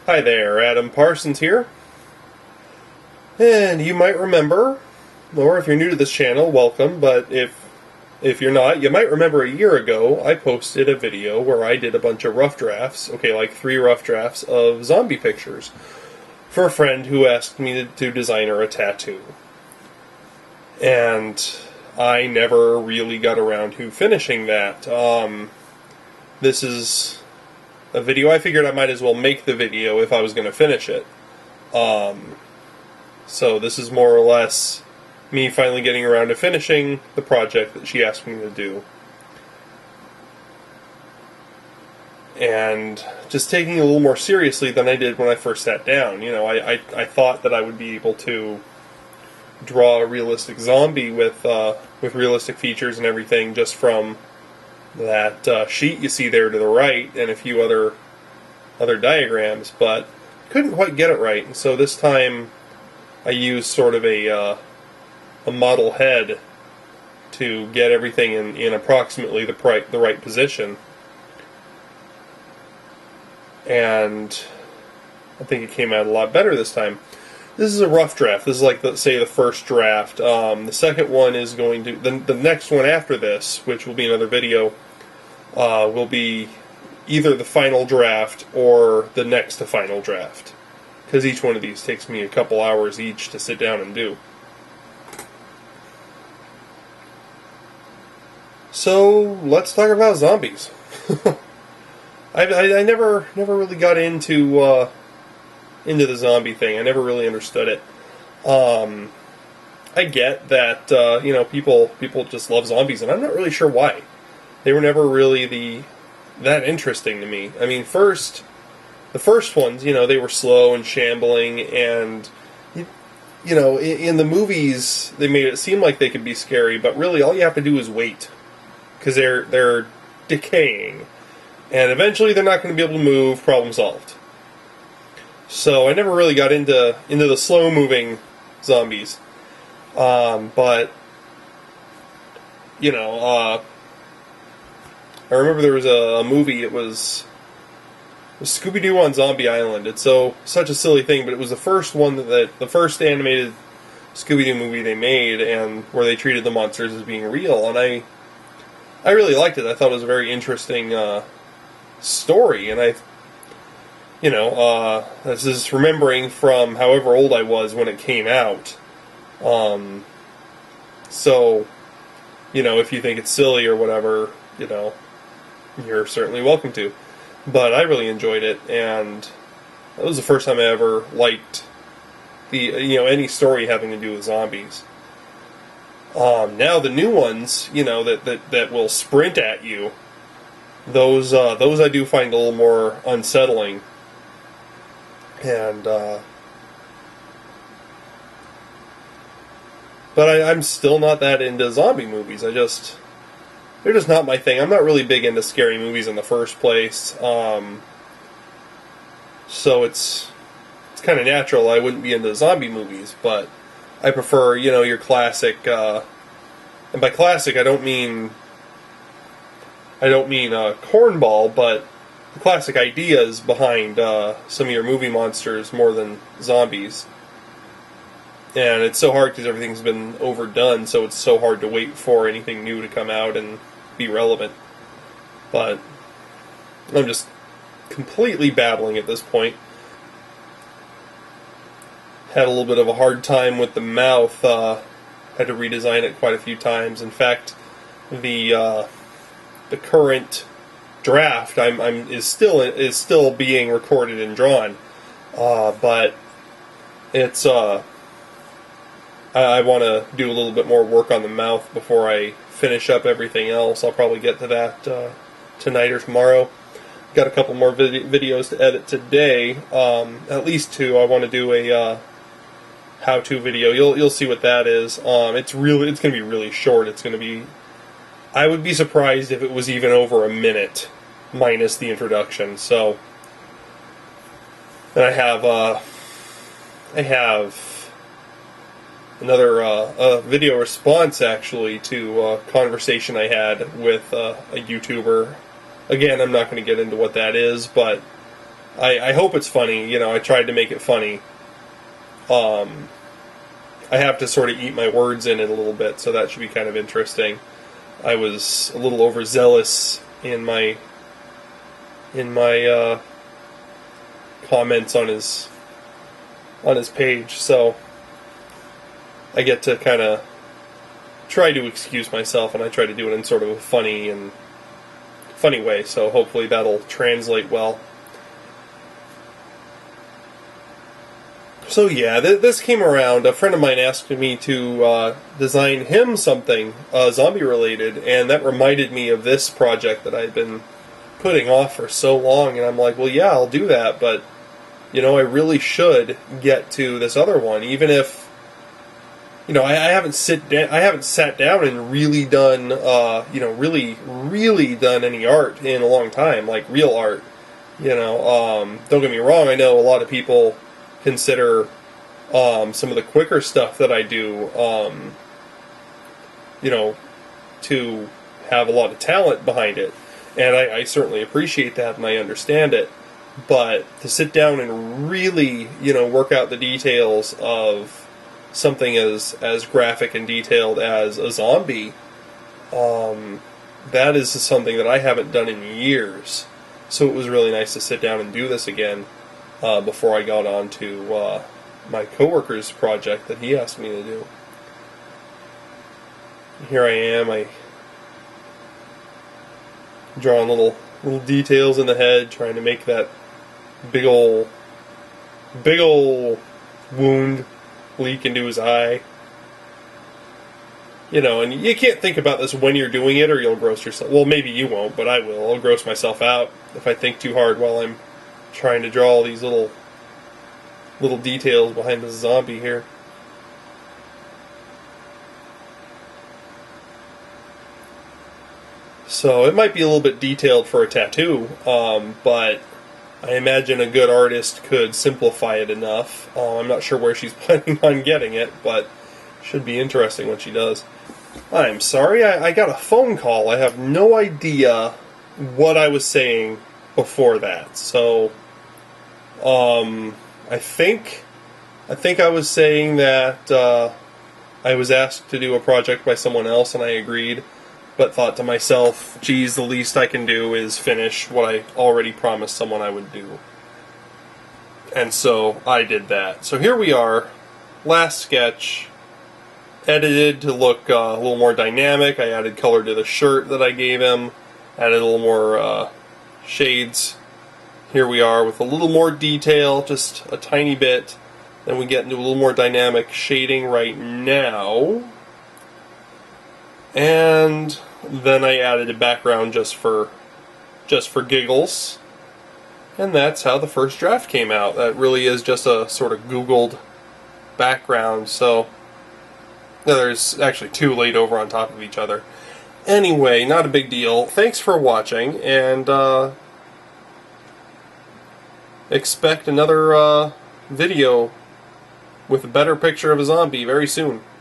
Hi there, Adam Parsons here. And you might remember, or if you're new to this channel, welcome, but if you're not, you might remember a year ago I posted a video where I did a bunch of rough drafts, like 3 rough drafts of zombie pictures for a friend who asked me to design her a tattoo. And I never really got around to finishing that. This is a video. I figured I might as well make the video if I was going to finish it. So this is more or less me finally getting around to finishing the project that she asked me to do. And just taking it a little more seriously than I did when I first sat down. I thought that I would be able to draw a realistic zombie with realistic features and everything just from that sheet you see there to the right and a few other diagrams, but couldn't quite get it right. And so this time I used sort of a model head to get everything in approximately the right position. And I think it came out a lot better this time. This is a rough draft. This is like, say, the first draft. The second one is going to... The next one after this, which will be another video, will be either the final draft or the next to final draft. Because each one of these takes me a couple hours each to sit down and do. So, let's talk about zombies. I never really got into the zombie thing. I never really understood it. I get that people just love zombies, and I'm not really sure why. They were never really that interesting to me. I mean, the first ones, they were slow and shambling, and in the movies they made it seem like they could be scary, but really all you have to do is wait, because they're decaying, and eventually they're not going to be able to move. Problem solved. So I never really got into the slow-moving zombies. But, I remember there was a movie, it was Scooby-Doo on Zombie Island. It's such a silly thing, but it was the first one the first animated Scooby-Doo movie they made, and where they treated the monsters as being real, and I really liked it. I thought it was a very interesting story, and this is remembering from however old I was when it came out. So, if you think it's silly or whatever, you're certainly welcome to. But I really enjoyed it, and that was the first time I ever liked any story having to do with zombies. Now the new ones, that will sprint at you, those I do find a little more unsettling. And, but I'm still not that into zombie movies. They're just not my thing. I'm not really big into scary movies in the first place. So it's kind of natural I wouldn't be into zombie movies, but I prefer, your classic, and by classic I don't mean cornball, but the classic ideas behind some of your movie monsters more than zombies. And it's so hard because everything's been overdone, so it's so hard to wait for anything new to come out and be relevant. But I'm just completely babbling at this point. Had a little bit of a hard time with the mouth. Had to redesign it quite a few times. In fact, the current draft is still being recorded and drawn, but it's I want to do a little bit more work on the mouth before I finish up everything else. I'll probably get to that tonight or tomorrow. Got a couple more videos to edit today, at least 2. I want to do a how-to video. You'll see what that is. It's going to be really short. It's going to be. I would be surprised if it was even over a minute, minus the introduction. So, and I have another video response, actually, to a conversation I had with a YouTuber. Again, I'm not going to get into what that is, but I hope it's funny. You know, I tried to make it funny. I have to sort of eat my words in it a little bit, so that should be kind of interesting. I was a little overzealous in my comments on his page, so I get to kind of try to excuse myself, and I try to do it in sort of a funny way. So hopefully that'll translate well. So yeah, this came around. A friend of mine asked me to design him something zombie related, and that reminded me of this project that I'd been putting off for so long. And I'm like, well, yeah, I'll do that, but you know, I really should get to this other one, even if you know I haven't sat down and really done really done any art in a long time, like real art. You know, don't get me wrong. I know a lot of people consider some of the quicker stuff that I do, you know, to have a lot of talent behind it, and I certainly appreciate that and I understand it. But to sit down and really, you know, work out the details of something as graphic and detailed as a zombie, that is something that I haven't done in years. So it was really nice to sit down and do this again. Before I got on to my coworker's project that he asked me to do. Here I am, I drawing little details in the head, trying to make that big ol' wound leak into his eye. You know, and you can't think about this when you're doing it or you'll gross yourself. Well, maybe you won't, but I will. I'll gross myself out if I think too hard while I'm trying to draw all these little details behind this zombie here. So it might be a little bit detailed for a tattoo, but I imagine a good artist could simplify it enough. I'm not sure where she's planning on getting it, but it should be interesting when she does. I'm sorry, I got a phone call. I have no idea what I was saying before that. So I think I was saying that I was asked to do a project by someone else and I agreed, but thought to myself, geez, the least I can do is finish what I already promised someone I would do. And so I did that. So here we are, last sketch, edited to look a little more dynamic. I added color to the shirt that I gave him, added a little more shades. Here we are with a little more detail, just a tiny bit. Then we get into a little more dynamic shading right now. And then I added a background just for giggles. And that's how the first draft came out. That really is just a sort of Googled background. So there's actually two laid over on top of each other. Anyway, not a big deal. Thanks for watching, and expect another video with a better picture of a zombie very soon.